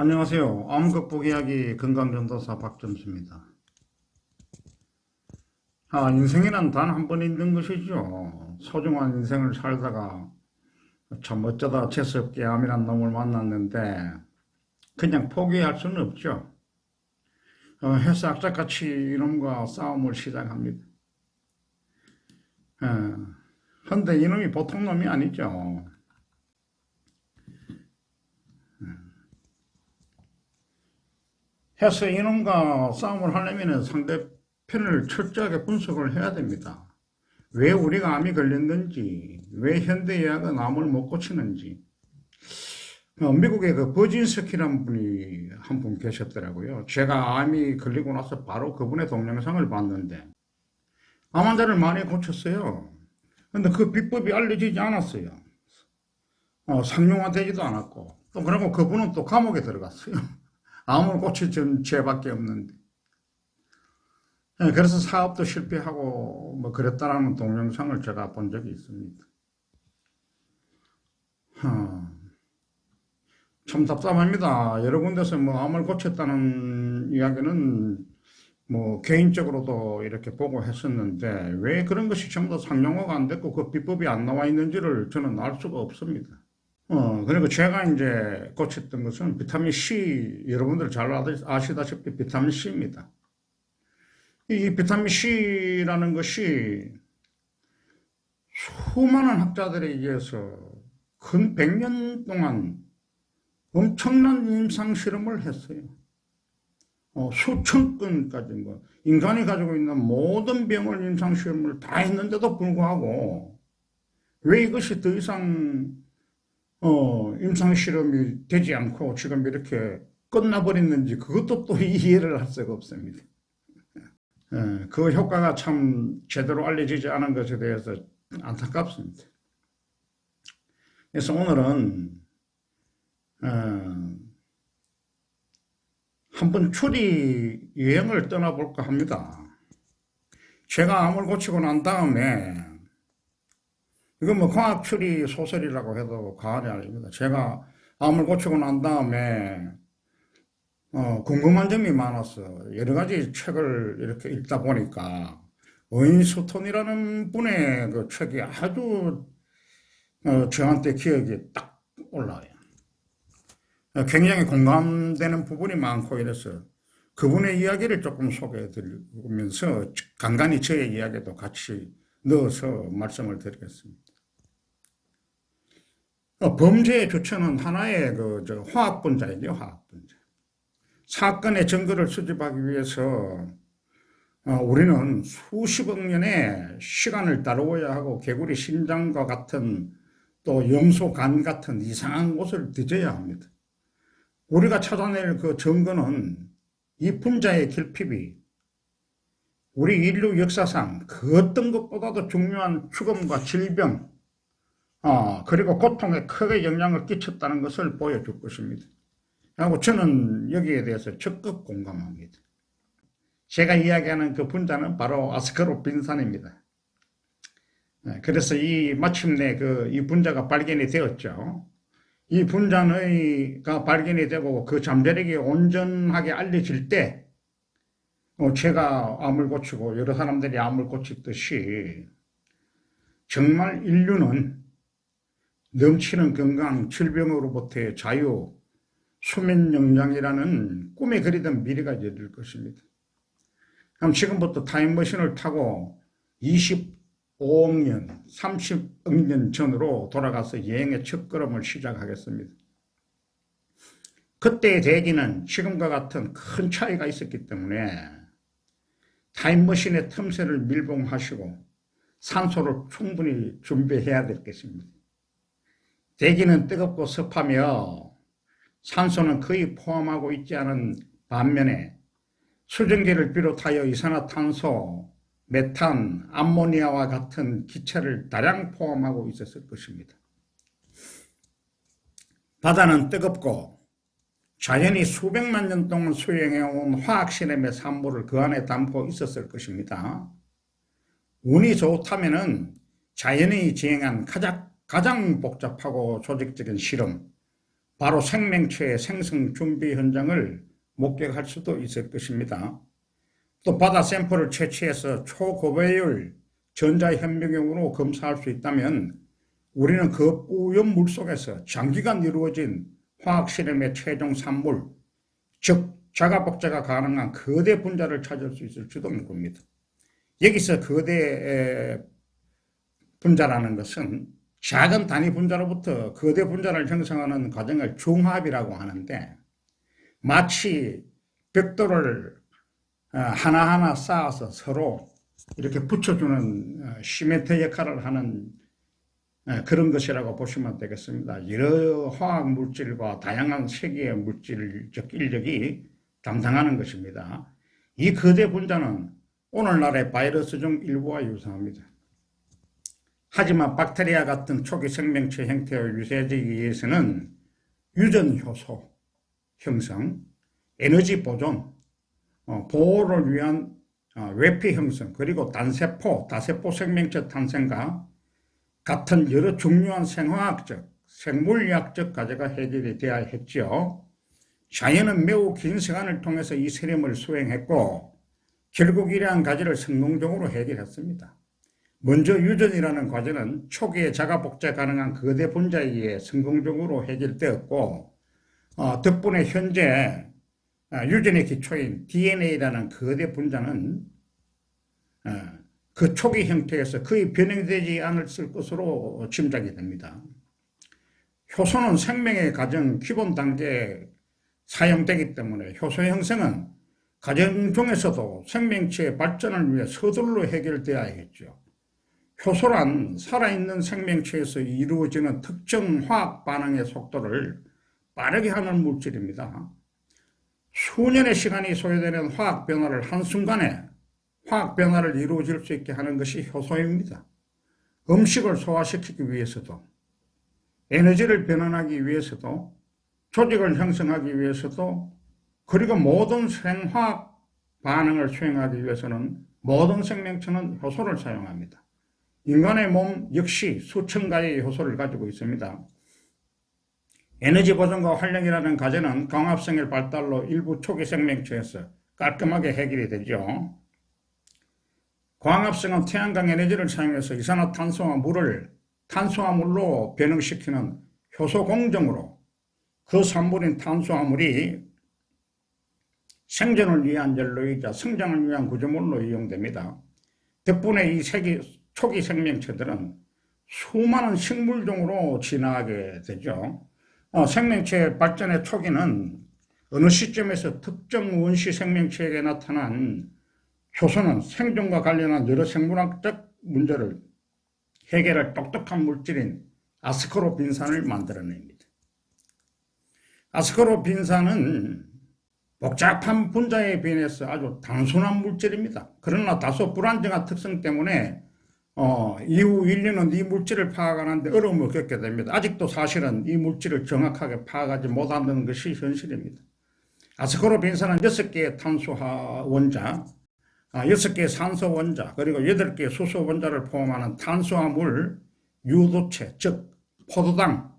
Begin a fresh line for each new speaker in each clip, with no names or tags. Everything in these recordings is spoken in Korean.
안녕하세요. 암 극복 이야기 건강전도사 박점수입니다. 인생이란 단 한 번 있는 것이죠. 소중한 인생을 살다가 참 어쩌다 재수없게 암이란 놈을 만났는데 그냥 포기할 수는 없죠. 해서 악착같이 이놈과 싸움을 시작합니다. 근데 이놈이 보통 놈이 아니죠. 해서 이놈과 싸움을 하려면 상대편을 철저하게 분석을 해야 됩니다. 왜 우리가 암이 걸렸는지, 왜 현대의학은 암을 못 고치는지. 미국에 그 버진스키라는 분이 한 분 계셨더라고요. 제가 암이 걸리고 나서 바로 그분의 동영상을 봤는데 암 환자를 많이 고쳤어요. 근데 그 비법이 알려지지 않았어요. 상용화되지도 않았고, 또 그리고 그분은 또 감옥에 들어갔어요. 암을 고칠 죄밖에 없는데. 그래서 사업도 실패하고 뭐 그랬다라는 동영상을 제가 본 적이 있습니다. 참 답답합니다. 여러 군데서 뭐 암을 고쳤다는 이야기는 뭐 개인적으로도 이렇게 보고 했었는데 왜 그런 것이 전부 다 상용화가 안 됐고 그 비법이 안 나와 있는지를 저는 알 수가 없습니다. 그리고 제가 이제 고쳤던 것은 비타민 C, 여러분들 잘 아시다시피 비타민 C입니다. 이 비타민 C라는 것이 수많은 학자들에 의해서 근 100년 동안 엄청난 임상 실험을 했어요. 수천 건까지 인간이 가지고 있는 모든 병을 임상 실험을 다 했는데도 불구하고 왜 이것이 더 이상 임상 실험이 되지 않고 지금 이렇게 끝나버렸는지 그것도 또 이해를 할 수가 없습니다. 그 효과가 참 제대로 알려지지 않은 것에 대해서 안타깝습니다. 그래서 오늘은 한번 추리 여행을 떠나볼까 합니다. 제가 암을 고치고 난 다음에 이건 뭐 과학 추리 소설이라고 해도 과언이 아닙니다. 제가 암을 고치고 난 다음에 궁금한 점이 많아서 여러 가지 책을 이렇게 읽다 보니까 어인스톤이라는 분의 그 책이 아주 저한테 기억이 딱 올라와요. 굉장히 공감되는 부분이 많고 이래서 그분의 이야기를 조금 소개해 드리면서 간간히 저의 이야기도 같이 넣어서 말씀을 드리겠습니다. 범죄의 주체는 하나의 화학분자이죠, 화학분자. 사건의 증거를 수집하기 위해서 우리는 수십억 년의 시간을 다루어야 하고 개구리 심장과 같은 또 염소 간 같은 이상한 곳을 뒤져야 합니다. 우리가 찾아낼 그 증거는 이 분자의 결핍이 우리 인류 역사상 그 어떤 것보다도 중요한 죽음과 질병 그리고 고통에 크게 영향을 끼쳤다는 것을 보여줄 것입니다. 하고 저는 여기에 대해서 적극 공감합니다. 제가 이야기하는 그 분자는 바로 아스코르빈산입니다. 그래서 마침내 이 분자가 발견이 되었죠. 이 분자가 발견이 되고 그 잠재력이 온전하게 알려질 때 제가 암을 고치고 여러 사람들이 암을 고치듯이 정말 인류는 넘치는 건강, 질병으로부터의 자유, 수면 영양이라는 꿈에 그리던 미래가 이뤄질 것입니다. 그럼 지금부터 타임머신을 타고 25억 년, 30억 년 전으로 돌아가서 여행의 첫걸음을 시작하겠습니다. 그때의 대기는 지금과 같은 큰 차이가 있었기 때문에 타임머신의 틈새를 밀봉하시고 산소를 충분히 준비해야 될 것입니다. 대기는 뜨겁고 습하며 산소는 거의 포함하고 있지 않은 반면에 수증기를 비롯하여 이산화탄소, 메탄, 암모니아와 같은 기체를 다량 포함하고 있었을 것입니다. 바다는 뜨겁고 자연이 수백만 년 동안 수행해온 화학실험의 산물을 그 안에 담고 있었을 것입니다. 운이 좋다면은 자연이 진행한 가장 복잡하고 조직적인 실험, 바로 생명체의 생성 준비 현장을 목격할 수도 있을 것입니다. 또 바다 샘플을 채취해서 초고배율 전자현미경으로 검사할 수 있다면 우리는 그 뿌연 물속에서 장기간 이루어진 화학실험의 최종 산물, 즉 자가복제가 가능한 거대 분자를 찾을 수 있을지도 모릅니다. 여기서 거대 분자라는 것은 작은 단위 분자로부터 거대 분자를 형성하는 과정을 중합이라고 하는데, 마치 벽돌을 하나하나 쌓아서 서로 이렇게 붙여주는 시멘트 역할을 하는 그런 것이라고 보시면 되겠습니다. 여러 화학 물질과 다양한 세계의 물질적 인력이 담당하는 것입니다. 이 거대 분자는 오늘날의 바이러스 중 일부와 유사합니다. 하지만 박테리아 같은 초기 생명체 형태의 유세지에 의해서는 유전 효소 형성, 에너지 보존, 보호를 위한 외피 형성, 그리고 단세포, 다세포 생명체 탄생과 같은 여러 중요한 생화학적, 생물리학적 과제가 해결이 되어야 했죠. 자연은 매우 긴 시간을 통해서 이 실험을 수행했고 결국 이러한 과제를 성공적으로 해결했습니다. 먼저 유전이라는 과제는 초기에 자가복제 가능한 거대 분자에 의해 성공적으로 해결되었고, 덕분에 현재 유전의 기초인 DNA라는 거대 분자는 그 초기 형태에서 거의 변형되지 않을 것으로 짐작이 됩니다. 효소는 생명의 과정 기본 단계에 사용되기 때문에 효소 형성은 과정 중에서도 생명체의 발전을 위해 서둘러 해결되어야 했죠. 효소란 살아있는 생명체에서 이루어지는 특정 화학 반응의 속도를 빠르게 하는 물질입니다. 수년의 시간이 소요되는 화학 변화를 한순간에 화학 변화를 이루어질 수 있게 하는 것이 효소입니다. 음식을 소화시키기 위해서도, 에너지를 변환하기 위해서도, 조직을 형성하기 위해서도, 그리고 모든 생화학 반응을 수행하기 위해서는 모든 생명체는 효소를 사용합니다. 인간의 몸 역시 수천 가지의 효소를 가지고 있습니다. 에너지 보존과 활력이라는 과제는 광합성의 발달로 일부 초기 생명체에서 깔끔하게 해결이 되죠. 광합성은 태양광 에너지를 사용해서 이산화탄소와 물을 탄수화물로 변형시키는 효소 공정으로 그 산물인 탄수화물이 생존을 위한 연료이자 성장을 위한 구조물로 이용됩니다. 덕분에 이 초기 생명체들은 수많은 식물종으로 진화하게 되죠. 생명체 발전의 초기는 어느 시점에서 특정 원시 생명체에게 나타난 효소는 생존과 관련한 여러 생물학적 문제를 해결할 똑똑한 물질인 아스코르빈산을 만들어냅니다. 아스코르빈산은 복잡한 분자에 비해서 아주 단순한 물질입니다. 그러나 다소 불안정한 특성 때문에 이후 인류는 이 물질을 파악하는데 어려움을 겪게 됩니다. 아직도 사실은 이 물질을 정확하게 파악하지 못하는 것이 현실입니다. 아스코르빈산은 6개의 탄소 원자, 6개의 산소 원자, 그리고 8개의 수소 원자를 포함하는 탄수화물 유도체, 즉 포도당,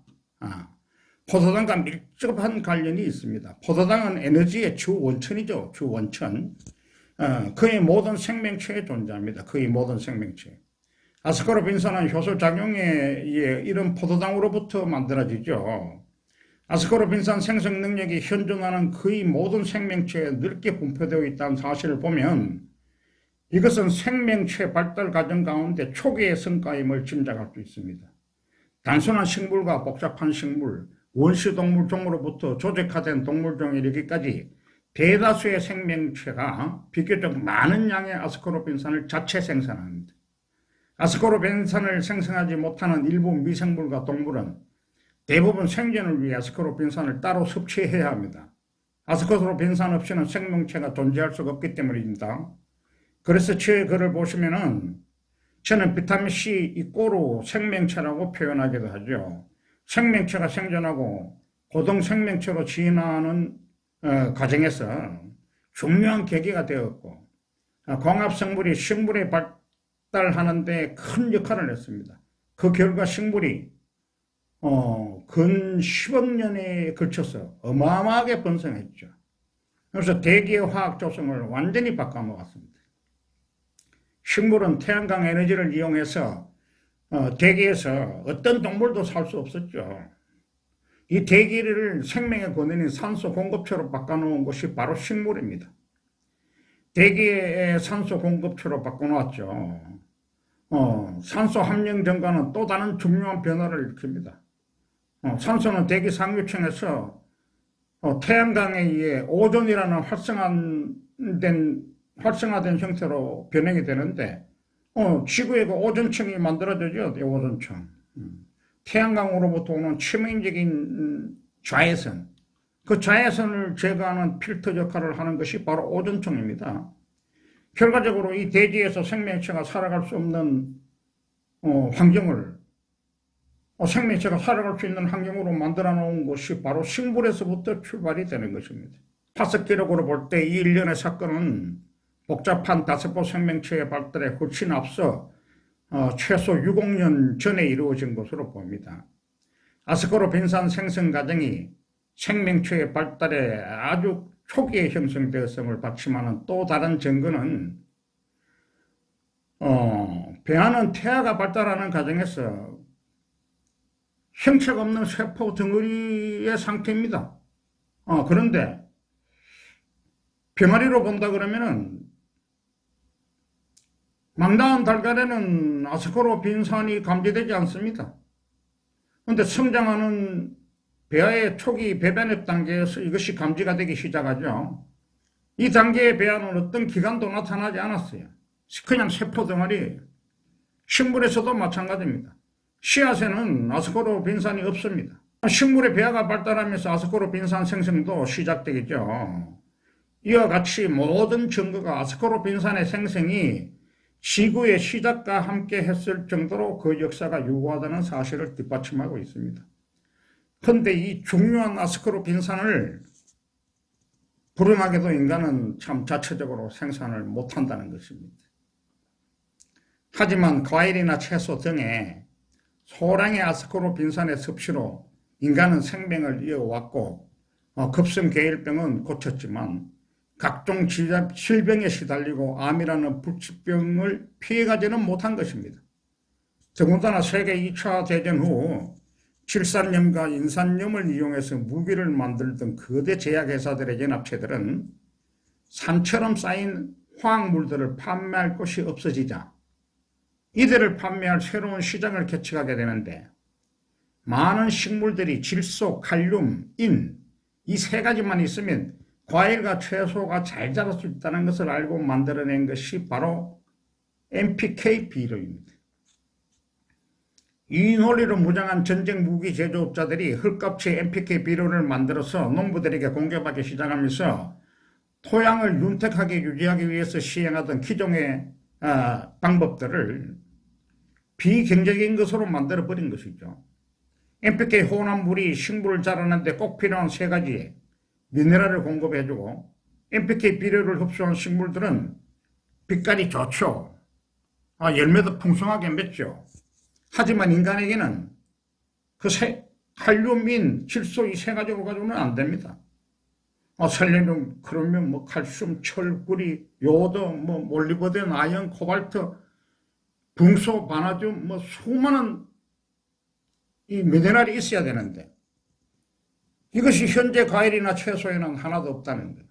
포도당과 밀접한 관련이 있습니다. 포도당은 에너지의 주 원천이죠. 주 원천. 거의 모든 생명체에 존재합니다. 거의 모든 생명체. 아스코르빈산은 효소작용에 의해 이런 포도당으로부터 만들어지죠. 아스코르빈산 생성 능력이 현존하는 거의 모든 생명체에 넓게 분포되어 있다는 사실을 보면 이것은 생명체 발달 과정 가운데 초기의 성과임을 짐작할 수 있습니다. 단순한 식물과 복잡한 식물, 원시동물종으로부터 조직화된 동물종에 이르기까지 대다수의 생명체가 비교적 많은 양의 아스코르빈산을 자체 생산합니다. 아스코르빈산을 생성하지 못하는 일부 미생물과 동물은 대부분 생존을 위해 아스코르빈산을 따로 섭취해야 합니다. 아스코르빈산 없이는 생명체가 존재할 수가 없기 때문입니다. 그래서 제 글을 보시면은 저는 비타민C 이꼬르 생명체라고 표현하기도 하죠. 생명체가 생존하고 고동 생명체로 진화하는 과정에서 중요한 계기가 되었고, 광합성물이 식물에 발달하는 데 큰 역할을 했습니다. 그 결과 식물이 근 10억 년에 걸쳐서 어마어마하게 번성했죠. 그래서 대기의 화학 조성을 완전히 바꿔놓았습니다. 식물은 태양광 에너지를 이용해서 대기에서 어떤 동물도 살 수 없었죠. 이 대기를 생명의 근원인 산소 공급처로 바꿔놓은 것이 바로 식물입니다. 대기의 산소 공급처로 바꿔놓았죠. 산소 함량 증가는 또 다른 중요한 변화를 일으킵니다. 산소는 대기 상류층에서 태양광에 의해 오존이라는 활성화된 형태로 변형이 되는데 지구에 그 오존층이 만들어지죠. 오존층. 태양광으로부터 오는 치명적인 자외선, 그 자외선을 제거하는 필터 역할을 하는 것이 바로 오존층입니다. 결과적으로 이 대지에서 생명체가 살아갈 수 없는 환경을 생명체가 살아갈 수 있는 환경으로 만들어 놓은 것이 바로 식물에서부터 출발이 되는 것입니다. 파석 기록으로 볼 때 이 일련의 사건은 복잡한 다세포 생명체의 발달에 훨씬 앞서 최소 6억 년 전에 이루어진 것으로 보입니다. 아스코르빈산 생성 과정이 생명체의 발달에 아주 초기에 형성되었음을 받침하는 또 다른 증거는 배아는 태아가 발달하는 과정에서 형체가 없는 세포 덩어리의 상태입니다. 그런데 병아리로 본다 그러면은 막 낳은 달걀에는 아스코르빈산이 감지되지 않습니다. 그런데 성장하는 배아의 초기 배변엽 단계에서 이것이 감지가 되기 시작하죠. 이 단계의 배아는 어떤 기관도 나타나지 않았어요. 그냥 세포 덩어리. 식물에서도 마찬가지입니다. 씨앗에는 아스코르빈산이 없습니다. 식물의 배아가 발달하면서 아스코르빈산 생성도 시작되겠죠. 이와 같이 모든 증거가 아스코르빈산의 생성이 지구의 시작과 함께 했을 정도로 그 역사가 유구하다는 사실을 뒷받침하고 있습니다. 그런데 이 중요한 아스코르빈산을 불행하게도 인간은 참 자체적으로 생산을 못한다는 것입니다. 하지만 과일이나 채소 등의 소량의 아스코르빈산의 섭취로 인간은 생명을 이어왔고 급성계일병은 고쳤지만 각종 질병에 시달리고 암이라는 불치병을 피해가지는 못한 것입니다. 더군다나 세계 2차 대전 후 칠산염과 인산염을 이용해서 무기를 만들던 거대 제약회사들의 연합체들은 산처럼 쌓인 화학물들을 판매할 곳이 없어지자 이들을 판매할 새로운 시장을 개척하게 되는데 많은 식물들이 질소, 칼륨, 인 이 세 가지만 있으면 과일과 채소가 잘 자랄 수 있다는 것을 알고 만들어낸 것이 바로 NPK 비료입니다. 이 논리로 무장한 전쟁 무기 제조업자들이 헐값에 NPK 비료를 만들어서 농부들에게 공급하기 시작하면서 토양을 윤택하게 유지하기 위해서 시행하던 기존의 방법들을 비경제적인 것으로 만들어버린 것이죠. NPK 혼합물이 식물을 자라는데 꼭 필요한 세 가지의 미네랄을 공급해주고 NPK 비료를 흡수한 식물들은 빛깔이 좋죠. 열매도 풍성하게 맺죠. 하지만 인간에게는 그 칼륨인 질소 이 세 가지로 가지고는 안 됩니다. 셀레늄, 크로뮴, 칼슘, 철, 구리, 요드, 몰리브덴, 아연, 코발트, 붕소, 바나듐, 수많은 이 미네랄이 있어야 되는데 이것이 현재 과일이나 채소에는 하나도 없다는 거예요.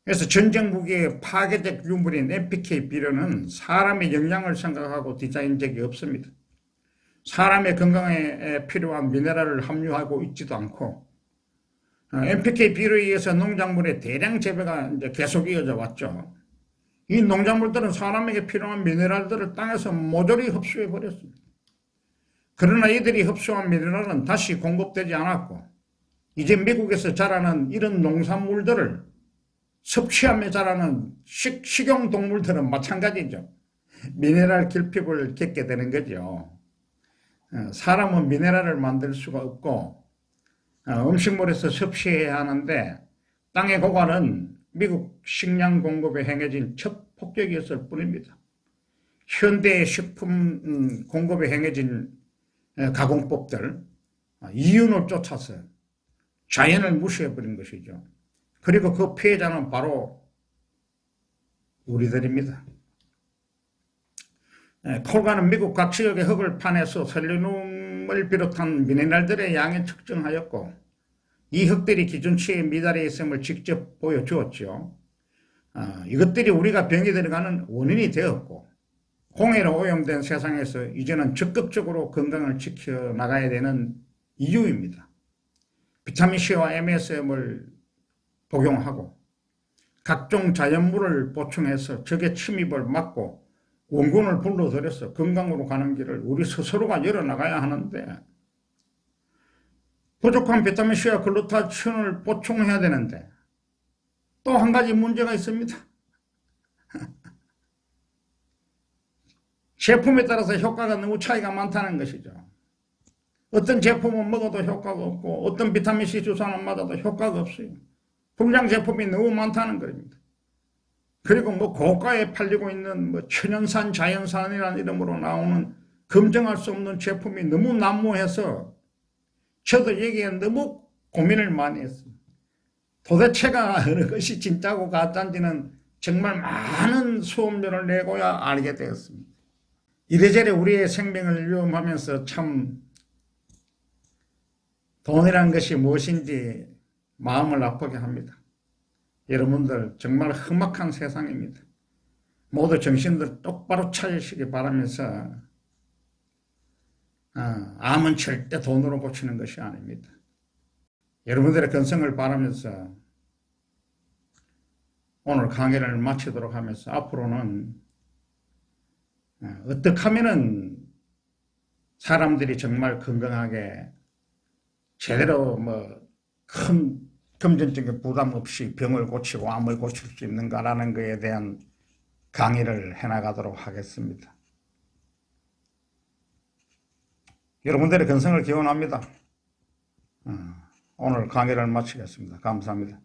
그래서 전쟁 무기의 파괴적 유물인 NPK 비료는 사람의 영양을 생각하고 디자인된 적이 없습니다. 사람의 건강에 필요한 미네랄을 함유하고 있지도 않고 NPK 비료에 의해서 농작물의 대량 재배가 이제 계속 이어져 왔죠. 이 농작물들은 사람에게 필요한 미네랄들을 땅에서 모조리 흡수해 버렸습니다. 그러나 이들이 흡수한 미네랄은 다시 공급되지 않았고 이제 미국에서 자라는 이런 농산물들을 섭취하며 자라는 식용동물들은 마찬가지죠. 미네랄 결핍을 겪게 되는 거죠. 사람은 미네랄을 만들 수가 없고 음식물에서 섭취해야 하는데 땅의 고갈은 미국 식량 공급에 행해진 첫 폭격이었을 뿐입니다. 현대의 식품 공급에 행해진 가공법들, 이윤을 쫓아서 자연을 무시해버린 것이죠. 그리고 그 피해자는 바로 우리들입니다. 콜가는 미국 각 지역의 흙을 파내서 셀레늄을 비롯한 미네랄들의 양을 측정하였고 이 흙들이 기준치에 미달해 있음을 직접 보여주었죠. 이것들이 우리가 병이 들어가는 원인이 되었고 공해로 오염된 세상에서 이제는 적극적으로 건강을 지켜나가야 되는 이유입니다. 비타민C와 MSM을 복용하고 각종 자연물을 보충해서 적의 침입을 막고 원군을 불러들여서 건강으로 가는 길을 우리 스스로가 열어나가야 하는데 부족한 비타민C와 글루타치온을 보충해야 되는데 또 한 가지 문제가 있습니다. 제품에 따라서 효과가 너무 차이가 많다는 것이죠. 어떤 제품은 먹어도 효과가 없고 어떤 비타민C 주사는 맞아도 효과가 없어요. 불량 제품이 너무 많다는 겁니다. 그리고 고가에 팔리고 있는 천연산, 자연산이라는 이름으로 나오는 검증할 수 없는 제품이 너무 난무해서 저도 여기에 너무 고민을 많이 했습니다. 도대체가 어느 것이 진짜고 가짜인지는 정말 많은 수업료를 내고야 알게 되었습니다. 이래저래 우리의 생명을 위험하면서 참 돈이란 것이 무엇인지 마음을 아프게 합니다. 여러분들 정말 험악한 세상입니다. 모두 정신들 똑바로 차리시기 바라면서 암은 절대 돈으로 고치는 것이 아닙니다. 여러분들의 건성을 바라면서 오늘 강의를 마치도록 하면서 앞으로는 어떻게 하면은 사람들이 정말 건강하게 제대로 큰 금전적인 부담 없이 병을 고치고 암을 고칠 수 있는가라는 것에 대한 강의를 해나가도록 하겠습니다. 여러분들의 건성을 기원합니다. 오늘 강의를 마치겠습니다. 감사합니다.